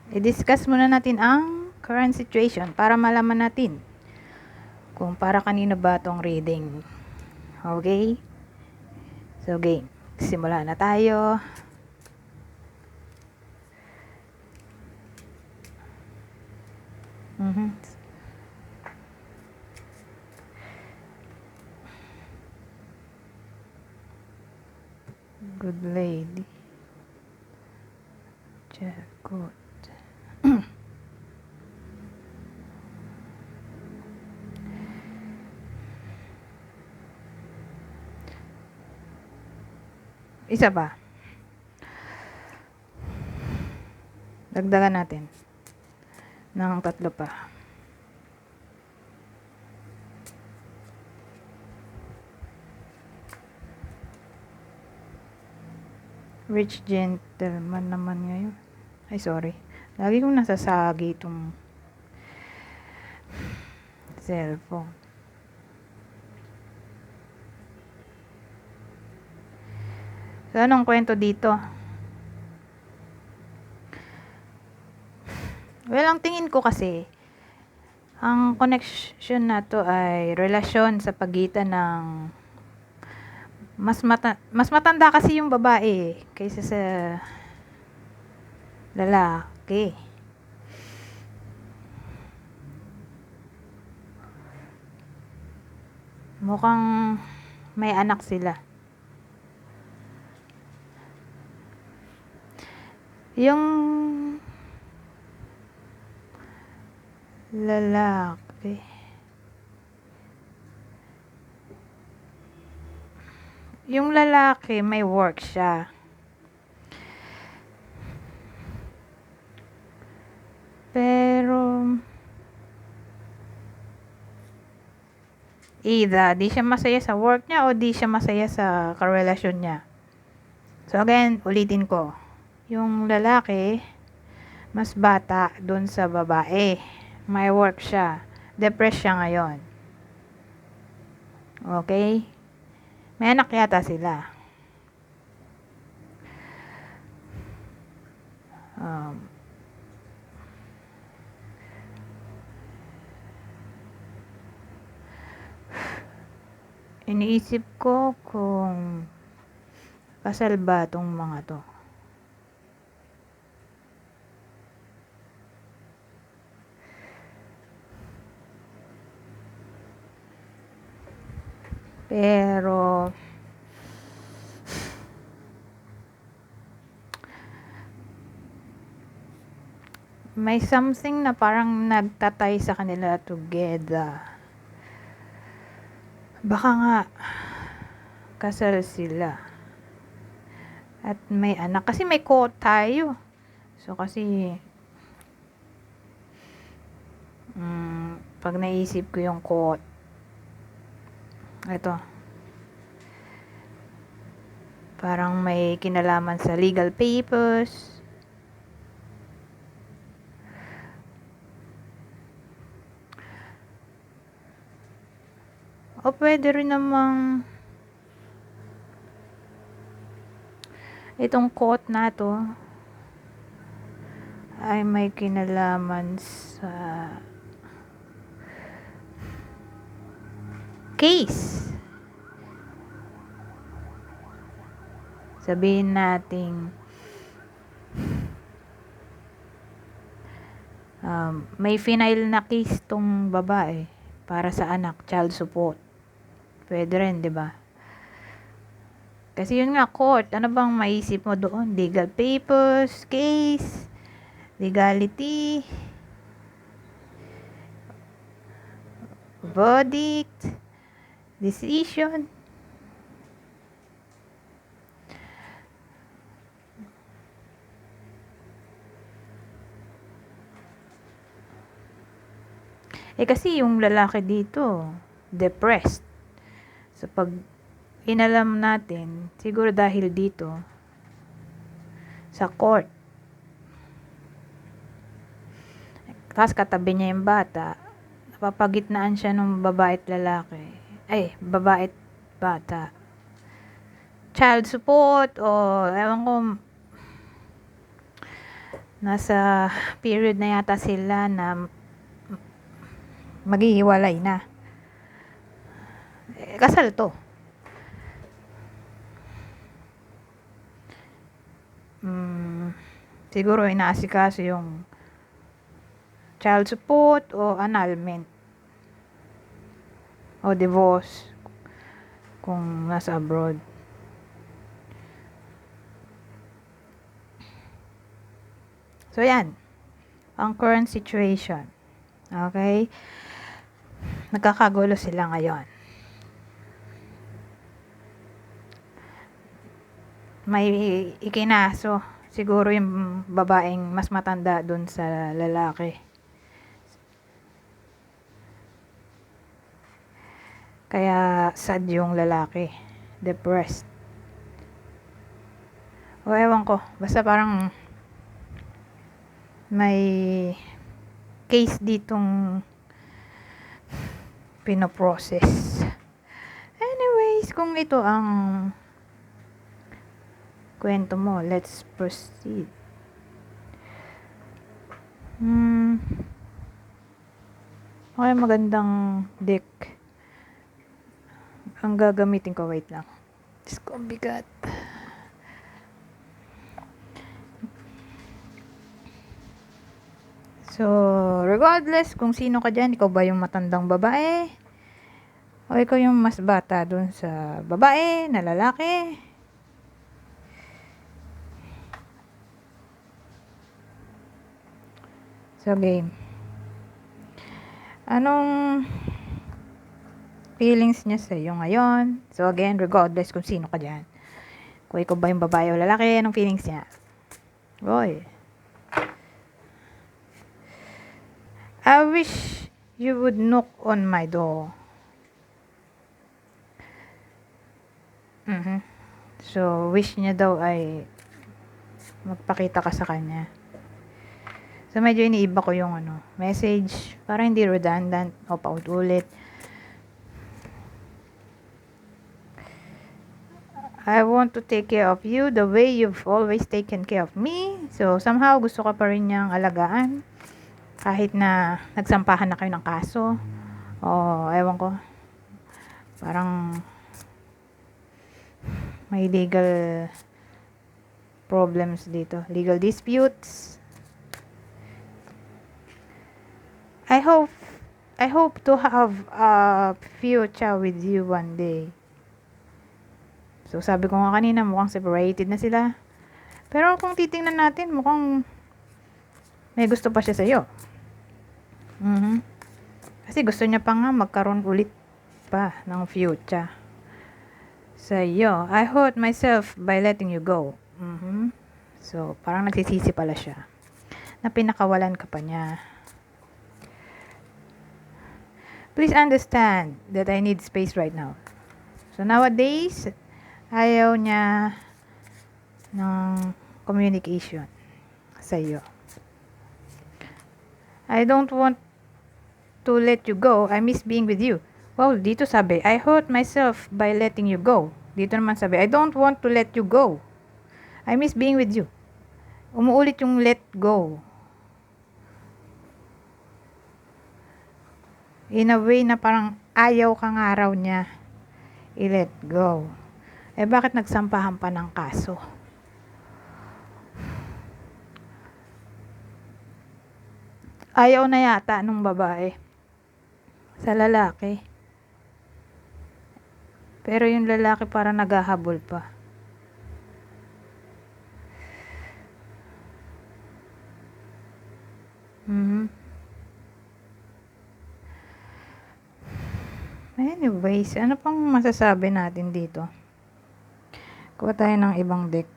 I-discuss muna natin ang current situation para malaman natin kung para kanino ba tong reading. Okay? So, game. Simula na tayo. Good lady. Good. Isa pa. Dagdagan natin ng 3 pa. Rich gentleman naman ngayon. Ay, sorry. Lagi kong nasasagi itong cellphone. So, anong kwento dito? Well, ang tingin ko kasi, ang connection na to ay relasyon sa pagitan ng mas matanda kasi yung babae kaysa sa lalaki. Mukhang may anak sila. Yung lalaki, may work siya. Pero either di siya masaya sa work niya o di siya masaya sa karelasyon niya. So again, ulitin ko. Yung lalaki mas bata dun sa babae. May work siya. Depressed siya ngayon. Okay? May anak yata sila. Iniisip ko kung kasal ba tong mga to. Pero may something na parang nagtatay sa kanila together. Baka nga kasal sila. At may anak. Kasi may quote tayo. So kasi pag naisip ko yung quote, ito, parang may kinalaman sa legal papers. O pwede rin namang itong quote na to ay may kinalaman sa case. Sabihin nating may final na case tong babae para sa anak, child support. Pwede rin, 'di ba? Kasi yun nga, court. Ano bang maisip mo doon? Legal papers, case, legality, verdict, decision. Kasi yung lalaki dito, depressed. So, pag inalam natin, siguro dahil dito, sa court. Tapos katabi niya yung bata, napapagitnaan siya ng babae at lalaki. Ay, babae at bata. Child support o ewan ko, nasa period na yata sila na maghihiwalay na. Kasal to. Siguro inaasikaso yung child support o annulment o divorce kung nasa abroad. So yan ang current situation. Okay? Nagkakagulo sila ngayon. May ikinaso siguro yung babaeng mas matanda dun sa lalaki. Kaya sad yung lalaki. Depressed. O ewan ko. Basta parang may case ditong pinoprocess. Anyways, kung ito ang kwento mo, let's proceed. Okay, magandang deck ang gagamitin ko. Wait lang. Diyos ko, ang bigat. So, regardless kung sino ka dyan, ikaw ba yung matandang babae? O ikaw yung mas bata dun sa babae na lalaki? So, game. Anong feelings niya sa'yo ngayon? So, again, regardless kung sino ka dyan. Kung ikaw ba yung babae o lalaki, anong feelings niya? Boy. I wish you would knock on my door. So, wish niya daw ay magpakita ka sa kanya. So, medyo iniiba ko yung message para hindi redundant o paulit-ulit. I want to take care of you the way you've always taken care of me. So, somehow, gusto ka pa rin niyang alagaan. Kahit na nagsampahan na kayo ng kaso. O, ewan ko. Parang may legal problems dito. Legal disputes. I hope to have a future with you one day. So, sabi ko nga kanina, mukhang separated na sila. Pero kung titingnan natin, mukhang may gusto pa siya sa'yo. Kasi gusto niya pa nga magkaroon ulit pa ng future sa'yo. I hurt myself by letting you go. So, parang nagsisisi pala siya na pinakawalan ka pa niya. Please understand that I need space right now. So, nowadays, ayaw niya ng communication sa'yo. I don't want to let you go. I miss being with you. Well, dito sabi, I hurt myself by letting you go. Dito naman sabi, I don't want to let you go. I miss being with you. Umuulit yung let go. In a way na parang ayaw ka nga raw niya i-let go. Eh, bakit nagsampahan pa ng kaso? Ayaw na yata nung babae sa lalaki. Pero yung lalaki parang naghahabol pa. Anyways, ano pang masasabi natin dito? Kuha tayo ng ibang deck.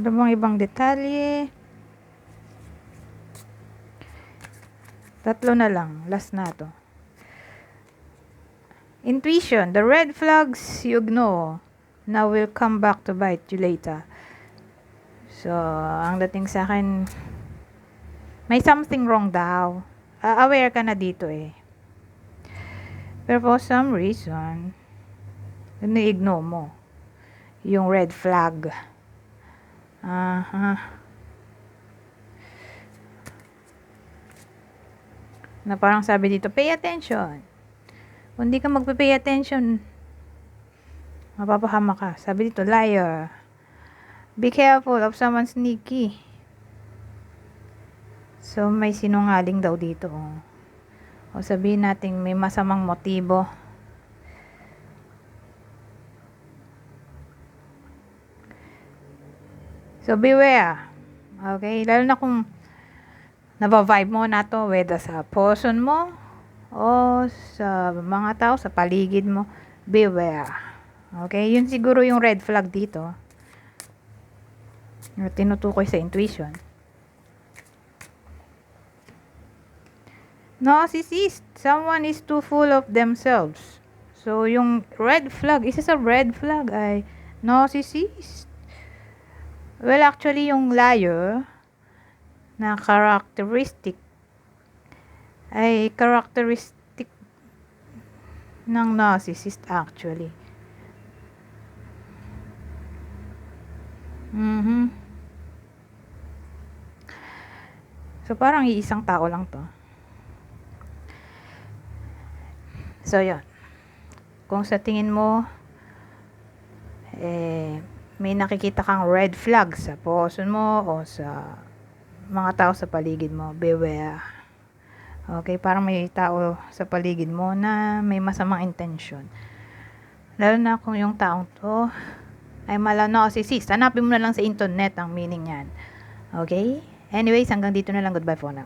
Ano bang ibang detalye? Tatlo na lang. Last na to. Intuition. The red flags you ignore. na will come back to bite you later. So, ang dating sa akin, may something wrong daw. Aware ka na dito eh. Pero for some reason, ini-ignore mo yung red flag. Na parang sabi dito, pay attention. Kung di ka magpe-pay attention, mapapahama ka. Sabi dito, liar. Be careful of someone sneaky. So, may sinungaling daw dito. O sabihin natin, may masamang motibo. So, beware. Okay? Lalo na kung nabavibe mo na to, whether sa person mo, o sa mga tao, sa paligid mo, beware. Okay? Yun siguro yung red flag dito. Tinutukoy sa intuition. Narcissist. Someone is too full of themselves. So, yung red flag, isa sa red flag ay narcissist. Well, actually, yung liar na characteristic ay characteristic ng narcissist actually. So, parang iisang tao lang to. So, yun. Kung sa tingin mo, may nakikita kang red flag sa person mo o sa mga tao sa paligid mo, beware. Okay, parang may tao sa paligid mo na may masamang intention. Lalo na kung yung taong to ay narcissist. Hanapin mo na lang sa internet ang meaning yan. Okay? Anyways, hanggang dito na lang. Goodbye for now.